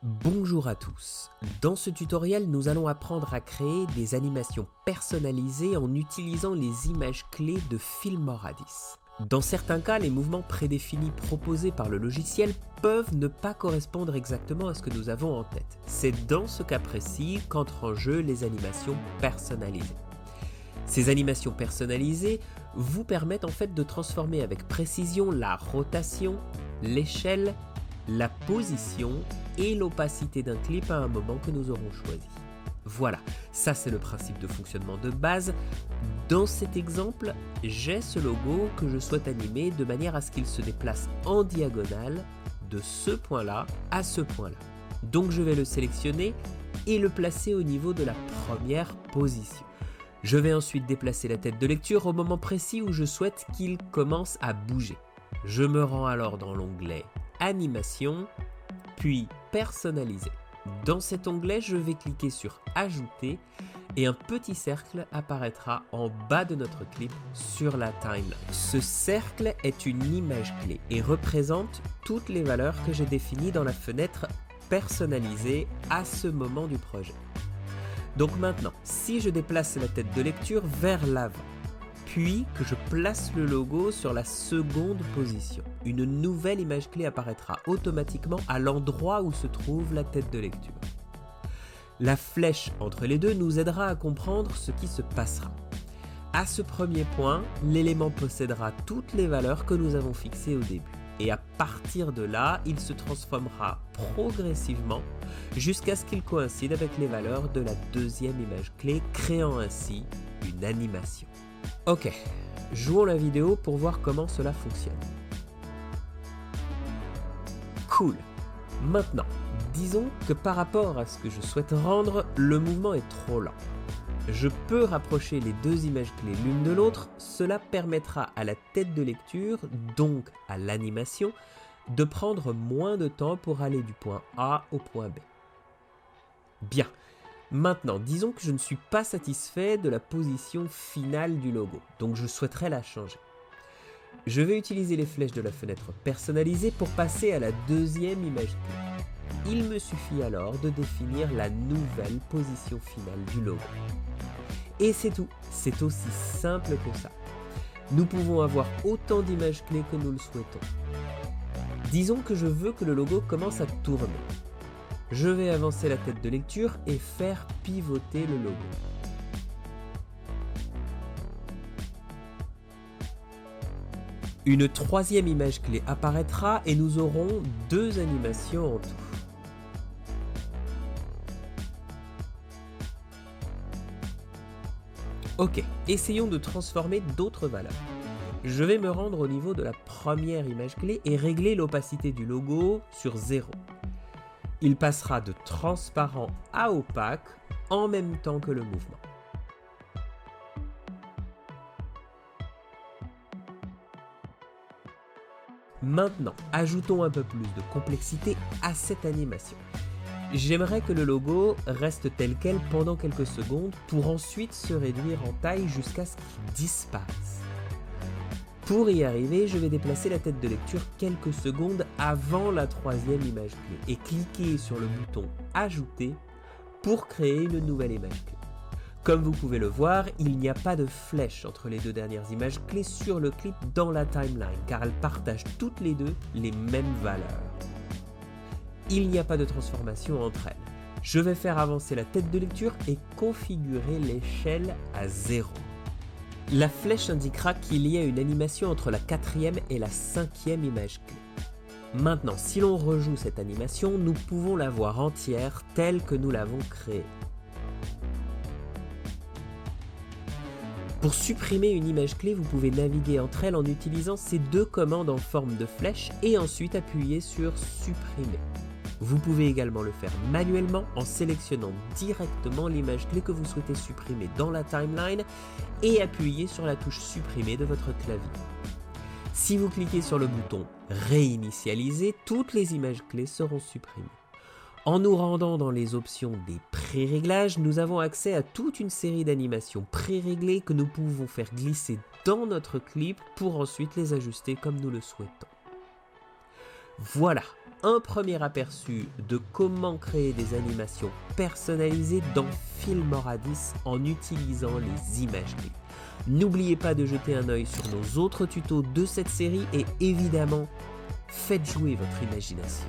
Bonjour à tous. Dans ce tutoriel, nous allons apprendre à créer des animations personnalisées en utilisant les images clés de Filmoradis. Dans certains cas, les mouvements prédéfinis proposés par le logiciel peuvent ne pas correspondre exactement à ce que nous avons en tête. C'est dans ce cas précis qu'entrent en jeu les animations personnalisées. Ces animations personnalisées vous permettent en fait de transformer avec précision la rotation, l'échelle, la position et l'opacité d'un clip à un moment que nous aurons choisi. Voilà, ça c'est le principe de fonctionnement de base. Dans cet exemple, j'ai ce logo que je souhaite animer de manière à ce qu'il se déplace en diagonale de ce point-là à ce point-là. Donc je vais le sélectionner et le placer au niveau de la première position. Je vais ensuite déplacer la tête de lecture au moment précis où je souhaite qu'il commence à bouger. Je me rends alors dans l'onglet Animation, puis Personnaliser. Dans cet onglet, je vais cliquer sur Ajouter et un petit cercle apparaîtra en bas de notre clip sur la timeline. Ce cercle est une image clé et représente toutes les valeurs que j'ai définies dans la fenêtre Personnaliser à ce moment du projet. Donc maintenant, si je déplace la tête de lecture vers l'avant, puis que je place le logo sur la seconde position, une nouvelle image clé apparaîtra automatiquement à l'endroit où se trouve la tête de lecture. La flèche entre les deux nous aidera à comprendre ce qui se passera. À ce premier point, l'élément possédera toutes les valeurs que nous avons fixées au début. Et à partir de là, il se transformera progressivement jusqu'à ce qu'il coïncide avec les valeurs de la deuxième image clé, créant ainsi une animation. Ok, jouons la vidéo pour voir comment cela fonctionne. Cool. Maintenant, disons que par rapport à ce que je souhaite rendre, le mouvement est trop lent. Je peux rapprocher les deux images clés l'une de l'autre, cela permettra à la tête de lecture, donc à l'animation, de prendre moins de temps pour aller du point A au point B. Bien, maintenant disons que je ne suis pas satisfait de la position finale du logo, donc je souhaiterais la changer. Je vais utiliser les flèches de la fenêtre personnalisée pour passer à la deuxième image clé. Il me suffit alors de définir la nouvelle position finale du logo. Et c'est tout, c'est aussi simple que ça. Nous pouvons avoir autant d'images clés que nous le souhaitons. Disons que je veux que le logo commence à tourner. Je vais avancer la tête de lecture et faire pivoter le logo. Une troisième image clé apparaîtra et nous aurons deux animations en tout. Ok, essayons de transformer d'autres valeurs. Je vais me rendre au niveau de la première image clé et régler l'opacité du logo sur 0. Il passera de transparent à opaque en même temps que le mouvement. Maintenant, ajoutons un peu plus de complexité à cette animation. J'aimerais que le logo reste tel quel pendant quelques secondes pour ensuite se réduire en taille jusqu'à ce qu'il disparaisse. Pour y arriver, je vais déplacer la tête de lecture quelques secondes avant la troisième image clé et cliquer sur le bouton Ajouter pour créer une nouvelle image clé. Comme vous pouvez le voir, il n'y a pas de flèche entre les deux dernières images clés sur le clip dans la timeline car elles partagent toutes les deux les mêmes valeurs. Il n'y a pas de transformation entre elles. Je vais faire avancer la tête de lecture et configurer l'échelle à 0. La flèche indiquera qu'il y a une animation entre la quatrième et la cinquième image clé. Maintenant, si l'on rejoue cette animation, nous pouvons la voir entière telle que nous l'avons créée. Pour supprimer une image clé, vous pouvez naviguer entre elles en utilisant ces deux commandes en forme de flèche et ensuite appuyer sur Supprimer. Vous pouvez également le faire manuellement en sélectionnant directement l'image clé que vous souhaitez supprimer dans la timeline et appuyer sur la touche Supprimer de votre clavier. Si vous cliquez sur le bouton Réinitialiser, toutes les images clés seront supprimées. En nous rendant dans les options des pré-réglages, nous avons accès à toute une série d'animations pré-réglées que nous pouvons faire glisser dans notre clip pour ensuite les ajuster comme nous le souhaitons. Voilà, un premier aperçu de comment créer des animations personnalisées dans Filmoradis en utilisant les images clés. N'oubliez pas de jeter un œil sur nos autres tutos de cette série et évidemment, faites jouer votre imagination.